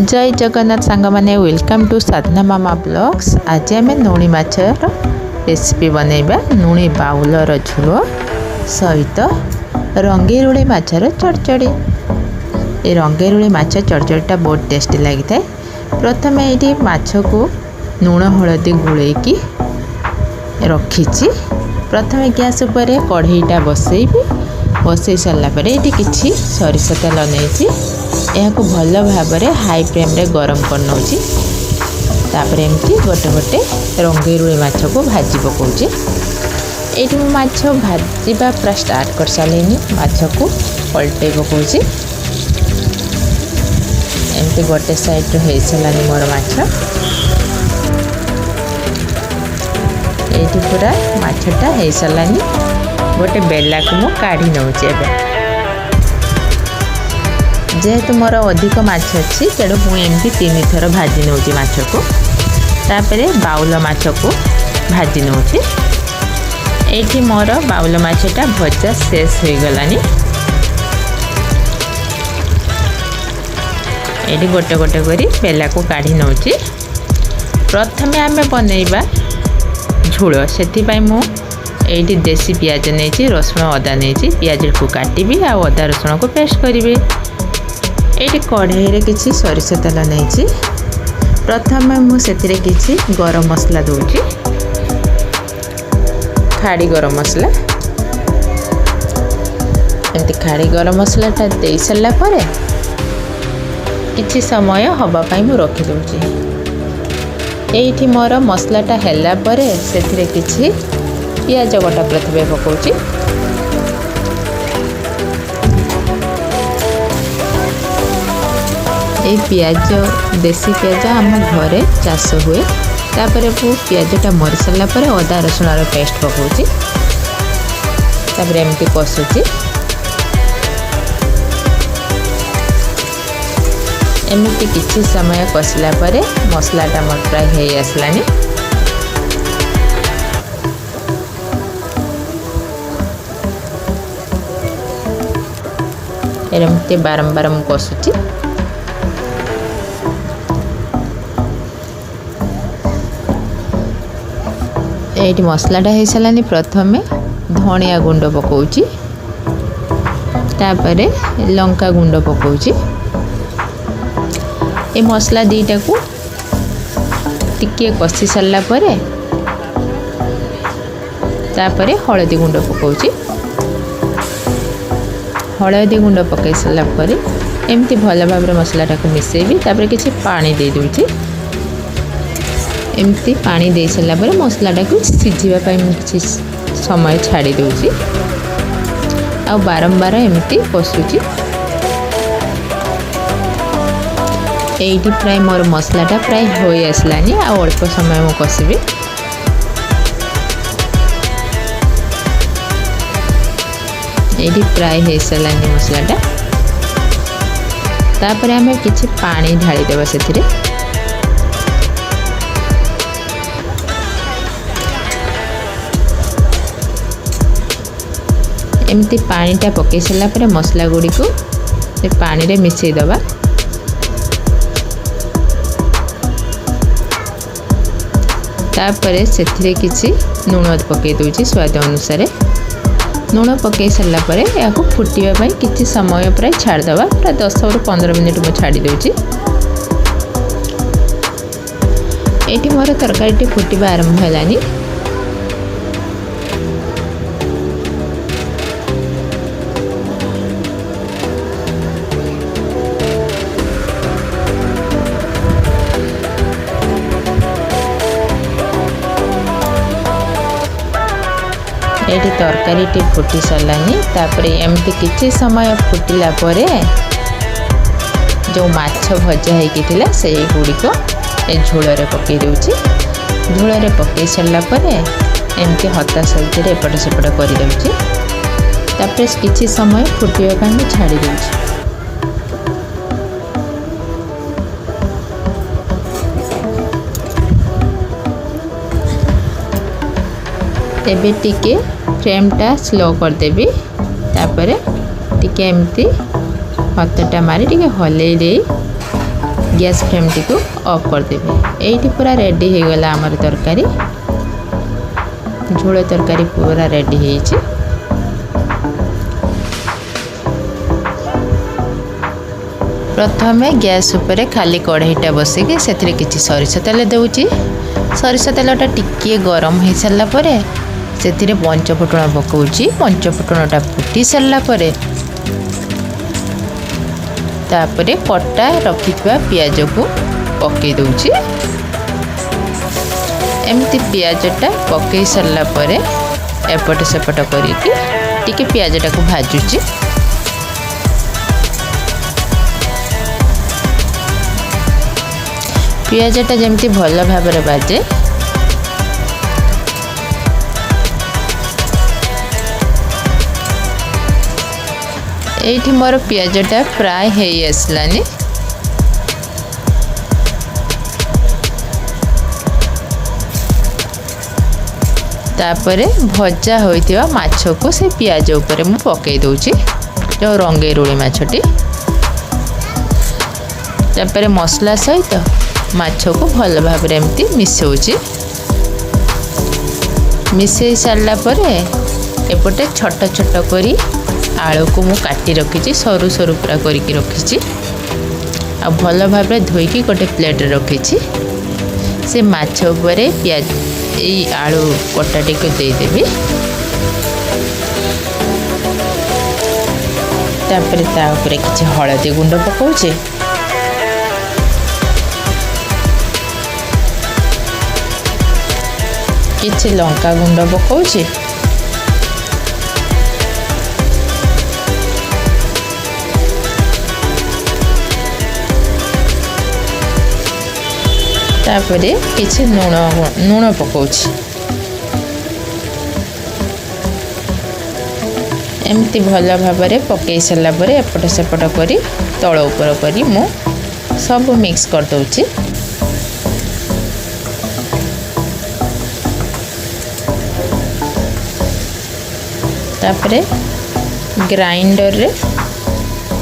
जय जगन्नाथ सांग माने welcome to Sadhana Mama blogs. आज आम नुणी माछर रेसिपी बनैबा नुणी बाउलर झोल सहित रंगेरुली माछर चडचडी। ये रंगेरुली माछ चडचडीटा बहुत टेस्टी लगी था। प्रथम ये माछ को लुण हलदी गुलैकी रखी। प्रथम गैस पर कढ़ईटा बसैबी। बसई सारापर ये किसी सरिष तेल नहीं यह भल भाव हाई फ्लेम रे गरम कर नौची। तापर एमती गोटे गोटे रंगेरुली माछ को भाजी पकाउची। ये माछ भाजवा पूरा स्टार्ट कर सारे माछ को पलटे पकाउची। एमती गोटे साइड हो सारानी मोर माछ। ये पूरा माछटा हो सारानी। गोटे बेला को मु काढ़ी नौची। जेहेतु मोर अधिक माछ अच्छी तेणु मुझे एमती 3 थर भाजी नौची माछ को। तापर बाउल माछ को भाजी नौची। ये मोर बाउल माछटा भजा शेष हो गलानी। ये गोटे गोटे करी बेला को काढ़ी नौची। प्रथम आम बनैबा झोल से मु ये देसी पियाज नहीं रसुण अदा नहीं पियाज को काटि आ अदा रसुण को पेस्ट करी। ये कढ़ई किसी सरिष तेल नहीं। प्रथम मुझे किसी गरम मसला दूची। खाड़ी गरम मसला एमती खाड़ी गरम मसलाटा दे सारा पर किसी समय हवापाई मु रखी दूची। ये मोर मसलाटा हैला पर से किसी पियाज कटा प्रथम पकाउची। ये पियाज देसी पियाज आम घरे चाष हुए। तापर पियाजटा मरी सारा पर अदा रसुण पेस्ट पकाउची। तापर एमती कषुची। एमती किसी समय कषला पर मसलाटा मोर प्राय हो आसलानी। एमती बारंबार मु कषुची। ये मसलाटा हो सारानी। प्रथम धनिया गुंड पकाउची। तापर लंका गुंड पकाउची। ये मसला दीटा को टिके कषि सारा पर तापर हलदी गुंड पकाउची। हलदी गुंड पकई सारा पर एमती भल भाव मसलाटा को मिसेबी। तापर किसी पानी दे दूची। एमती पानी दे सारा पर मसलाटा को सिझापी किसी समय छाड़ी दूची। आ बारंबार एमती कषुची। ये प्राय मोर मसलाटा प्राय हो आसलानी। आ अल्प समय मु कषिबी। ये प्राय हो सारानी मसलाटा। तापर आम किसी पानी ढाली देवा से। एमती पानीटा पकई सारा पर मसला गुड़ी को पानी रे मिसई दबा। तापर से किसी लुण पकई दूची स्वाद अनुसार। लुण पकई सारा पर या फुटापी किसी समय प्राय छाड़दबा। प्राय 10 ରୁ 15 मिनिट मु छाड़ी दूची। ये मोर तरकारी फुटवा आरंभ है। ये तरकारी फुटी सारानी। तापर एमती किसी समय फुटिला पर जो माछ भजा होता से गुड़िक झोल पकई दूची। झोल पकई सारा पर एमती हता सहित एपट सेपट कर दूची। तापर किसी समय फुटापी छाड़ी दूची। एबे टिके फ्लेमटा स्लो करदेवी। तापर टिके एमती हाथटा मारी टिके हलै दे गैस फ्लेम टी को ऑफ कर देबे। एठी पूरा रेडी हो गला हमर तरकारी। झोल तरकारी पूरा रेडी होईछि। प्रथमे गैस उपरे खाली कढ़ईटा बसिकी से किसी सरिष तेल देउछि। सरिष तेलटा टिके गरम हो सारा पर से पंचफुटण पकाउछि। पंचफुटणटा फुटी सारा पर तापरे कटा रखिथिबा पियाज को पकई दउछि। एमती पियाजटा पकई सारा पर एपट सेपट करिकी टिके पियाजटा को भाजुछि। पियाजटा जमती भल भाव बाजे एठी मोर पियाजटा प्राय हे आसलानी। तापरे भजा होइतिबा माछ को से पियाज ऊपर मु पकई दउछि जो रंगे रुली माछटी। तापरे मसला सहित माछ को भल भाव एमती मिसौछि। मिसई सारा पर एपटे छोट छोट करी आलू को मु काटी रखी सरू सरू पूरा करके रखी आ भल भाव धोईकी गोटे प्लेट रखी से माछ उपरे पियाज यही आलू कटाटी को देदेवी। तापर ता उपरे किछि हळदी गुंड पकाउछे। किछि लंका गुंड पकाउछे। तापरे किछि नून पकाउछि। एमती भल भाव पकई सारा पर एपट सेपट करी तल ऊपर करी मु सब मिक्स कर दउछि। तापरे ग्राइंडर रे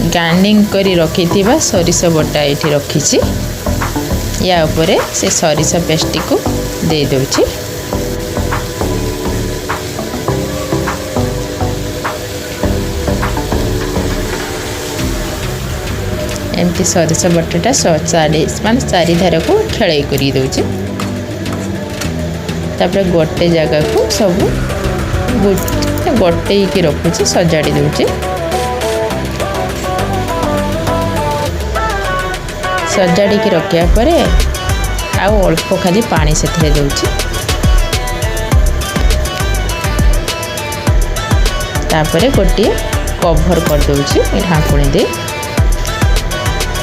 ग्राइंडिंग करी रखिथिबा सरिष बटा एठी रखिछि। या उपरे से सरिष पेस्ट को दे दउछि। एमती सरिष बटाटा चारि धार को खेलई करी दउछि। तापरे गोटे जगह को सब गोटे की रखुछि सजाड़ी दउछि। सजाड़ी की रखिया परे आउ अल्प खाली पानी से दउछि। तापरे गोटे कवर कर दउछि ढांकुणी दे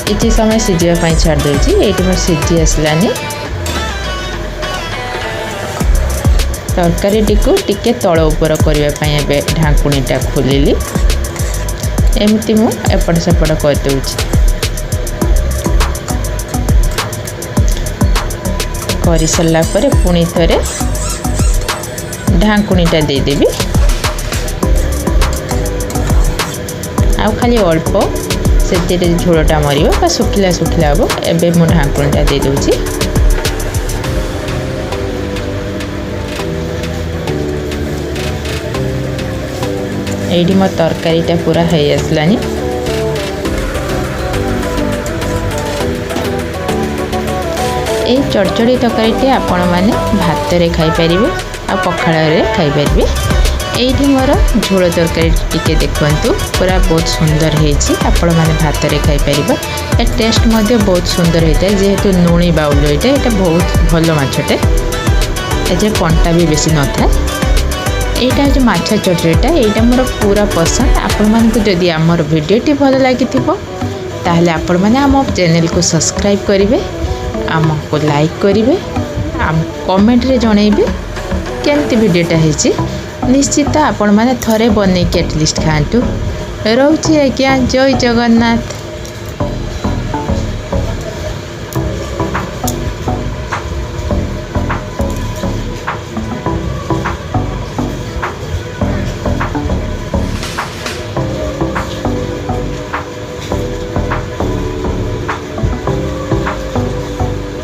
किछि समय सिझिया पई छाड़ दउछि। एठी मोर सिझी आसलानी। तरकारी टिको टिके तळ ऊपर करबा पई एबे ढांकुणीटा खोलिली। एमती मु एपट सेपट कर दउछि। करी सारा पर पुणी थरे ढांकुणीटा दे देबी। आ खाली अल्प से झोलटा मरिबा सुखिला सुखिला हम। एबे मु ढांकुणीटा दे दउछि। एठी मो तरकारीटा पूरा है आसलानी। ए चडचडी तरकारी आपण मैंने भात रे खाई परिबे आ पखाल रे खाई परिबे। एठी मोर झोल तरकारी टिके देखंतु पूरा बहुत सुंदर हेछि। आपण माने भात रे खाई परिबा। ए टेस्ट मध्ये बहुत सुंदर हेता जेहेतु नूणी बाउल एटा बहुत भलो माछटे। एजे कंटा भी बेसी न था। एटा जो माछ चटचडीटा एटा मोर पूरा पसंद। आपण मानकु जदि हमर वीडियोटी भल लागिथिबो ताहले आपण माने हम चैनल को सब्सक्राइब करिवे, हमको लाइक करिवे, हम कमेंट रे जणैबे केमती वीडियोटा हेछि। निश्चित आपण माने थरे बनै के एटलिस्ट खांतु। रहउछि आज्ञा। जय जगन्नाथ।